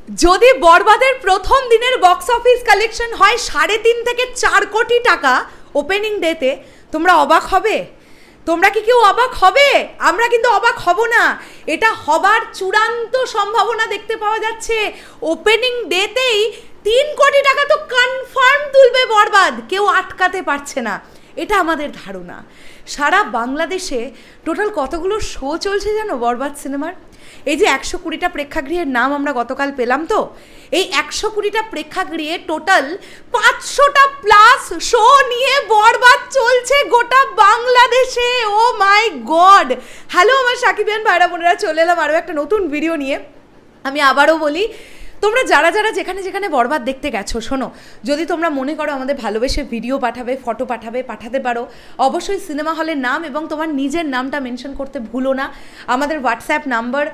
যদি বরবাদের প্রথম দিনের বক্স অফিস কালেকশন হয় 3.5 থেকে 4 কোটি টাকা ওপেনিং ডেতে, তোমরা অবাক হবে? তোমরা কি কেউ অবাক হবে? আমরা কিন্তু অবাক হব না। এটা হবার চূড়ান্ত সম্ভাবনা দেখতে পাওয়া যাচ্ছে। ওপেনিং ডেতেই 3 কোটি টাকা তো কনফার্ম তুলবে বরবাদ, কেউ আটকাতে পারছে না, এটা আমাদের ধারণা। সারা বাংলাদেশে টোটাল কতগুলো শো চলছে জানো বরবাদ সিনেমার? এই যে 120টা প্রেক্ষাগৃহের নাম আমরা গতকাল পেলাম, তো এই 120টা প্রেক্ষাগৃহে টোটাল 500টা প্লাস শো নিয়ে বরবাদ চলছে গোটা বাংলাদেশে। ও মাই গড! হ্যালো আমার সাকিবিয়ান ভাইরা বোনেরা, চলে এলাম আরও একটা নতুন ভিডিও নিয়ে। আমি আবারও বলি, তোমরা যারা যারা যেখানে যেখানে বরবাদ দেখতে গেছো, শোনো, যদি তোমরা মনে করো আমাদের ভালোবেসে ভিডিও পাঠাবে, ফটো পাঠাবে, পাঠাতে পারো। অবশ্যই সিনেমা হলের নাম এবং তোমার নিজের নামটা মেনশন করতে ভুলো না। আমাদের হোয়াটসঅ্যাপ নাম্বার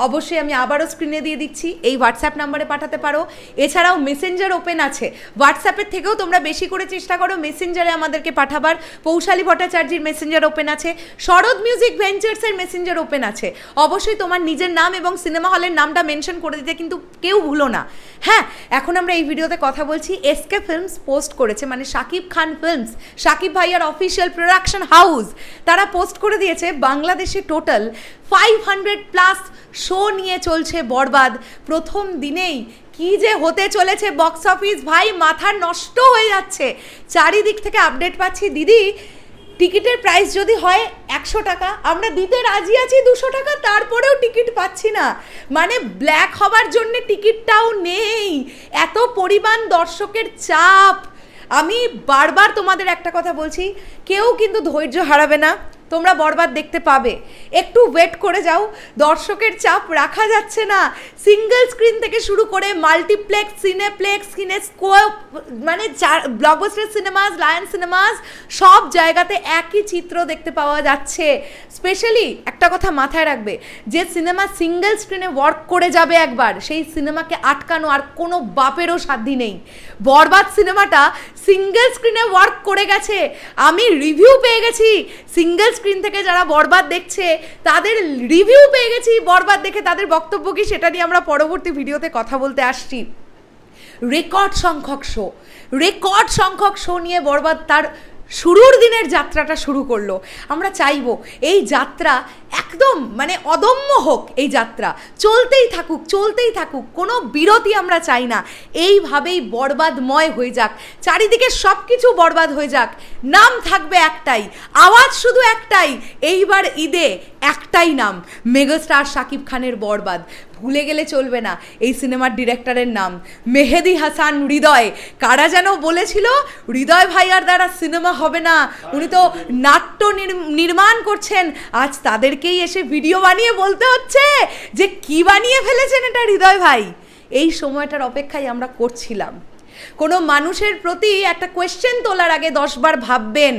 অবশ্যই আমি আবারও স্ক্রিনে দিয়ে দিচ্ছি, এই হোয়াটসঅ্যাপ নাম্বারে পাঠাতে পারো। এছাড়াও মেসেঞ্জার ওপেন আছে, হোয়াটসঅ্যাপের থেকেও তোমরা বেশি করে চেষ্টা করো মেসেঞ্জারে আমাদেরকে পাঠাবার। পৌশালী ভট্টাচার্যের মেসেঞ্জার ওপেন আছে, শরৎ মিউজিক ভেঞ্চার্সের মেসেঞ্জার ওপেন আছে। অবশ্যই তোমার নিজের নাম এবং সিনেমা হলের নামটা মেনশন করে দিতে কিন্তু কেউ ভুলো না। হ্যাঁ, এখন আমরা এই ভিডিওতে কথা বলছি, এসকে ফিল্মস পোস্ট করেছে, মানে শাকিব খান ফিল্মস, শাকিব ভাইয়ার অফিসিয়াল প্রোডাকশন হাউস, তারা পোস্ট করে দিয়েছে বাংলাদেশে টোটাল 500 প্লাস শো নিয়ে চলছে বরবাদ। প্রথম দিনেই কি যে হতে চলেছে বক্স অফিস, ভাই মাথা নষ্ট হয়ে যাচ্ছে। চারিদিক থেকে আপডেট পাচ্ছি, দিদি টিকিটের প্রাইস যদি হয় 100 টাকা, আমরা দিতে রাজি আছি 200 টাকা, তারপরেও টিকিট পাচ্ছি না। মানে ব্ল্যাক হবার জন্য টিকিটটাও নেই, এত পরিমাণ দর্শকের চাপ। আমি বারবার তোমাদের একটা কথা বলছি, কেউ কিন্তু ধৈর্য হারাবে না, তোমরা বরবাদ দেখতে পাবে। একটু ওয়েট করে যাও, দর্শকের চাপ রাখা যাচ্ছে না। সিঙ্গেল স্ক্রিন থেকে শুরু করে মাল্টিপ্লেক্স, সিনেপ্লেক্স, সিনেস্কোপ, মানে ব্লকবাস্টার সিনেমাস, লায়ন সিনেমাস, সব জায়গাতে একই চিত্র দেখতে পাওয়া যাচ্ছে। স্পেশালি একটা কথা মাথায় রাখবে, যে সিনেমা সিঙ্গেল স্ক্রিনে ওয়ার্ক করে যাবে একবার, সেই সিনেমাকে আটকানো আর কোনো বাপেরও সাধ্য নেই। বরবাদ সিনেমাটা সিঙ্গেল স্ক্রিনে ওয়ার্ক করে গেছে, আমি রিভিউ পেয়ে গেছি। সিঙ্গেল স্ক্রিন থেকে যারা বরবাদ দেখছে তাদের রিভিউ পেয়ে গেছি, বরবাদ দেখে তাদের বক্তব্য কি সেটা নিয়ে আমরা পরবর্তী ভিডিওতে কথা বলতে আসছি। রেকর্ড সংখ্যক শো নিয়ে বরবাদ তার শুরুর দিনের যাত্রাটা শুরু করলো। আমরা চাইবো এই যাত্রা একদম মানে অদম্য হোক, এই যাত্রা চলতেই থাকুক, কোনো বিরতি আমরা চাই না। এইভাবেই বরবাদময় হয়ে যাক, চারিদিকে সব কিছু বরবাদ হয়ে যাক। নাম থাকবে একটাই, আওয়াজ শুধু একটাই, এইবার ঈদে একটাই নাম, মেগাস্টার শাকিব খানের বরবাদ। ভুলে গেলে চলবে না এই সিনেমার ডিরেক্টরের নাম, মেহেদি হাসান হৃদয়। কারা যেন বলেছিল হৃদয় ভাইয়ার দ্বারা সিনেমা হবে না, উনি তো নাট্য নির্মাণ করছেন। আজ তাদেরকেই এসে ভিডিও বানিয়ে বলতে হচ্ছে যে কি বানিয়ে ফেলেছেন এটা হৃদয় ভাই। এই সময়টার অপেক্ষায় আমরা করছিলাম। কোনো মানুষের প্রতি একটা কোয়েশ্চেন তোলার আগে 10 বার ভাববেন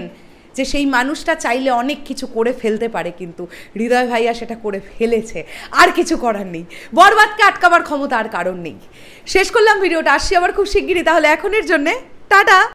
যে সেই মানুষটা চাইলে অনেক কিছু করে ফেলতে পারে, কিন্তু হৃদয় ভাইয়া সেটা করে ফেলেছে, আর কিছু করার নেই। বরবাদকে আটকাবার ক্ষমতা আর কারণ নেই। শেষ করলাম ভিডিওটা, আসছি আবার খুব শিগগিরই। তাহলে এখনের জন্যে টাটা।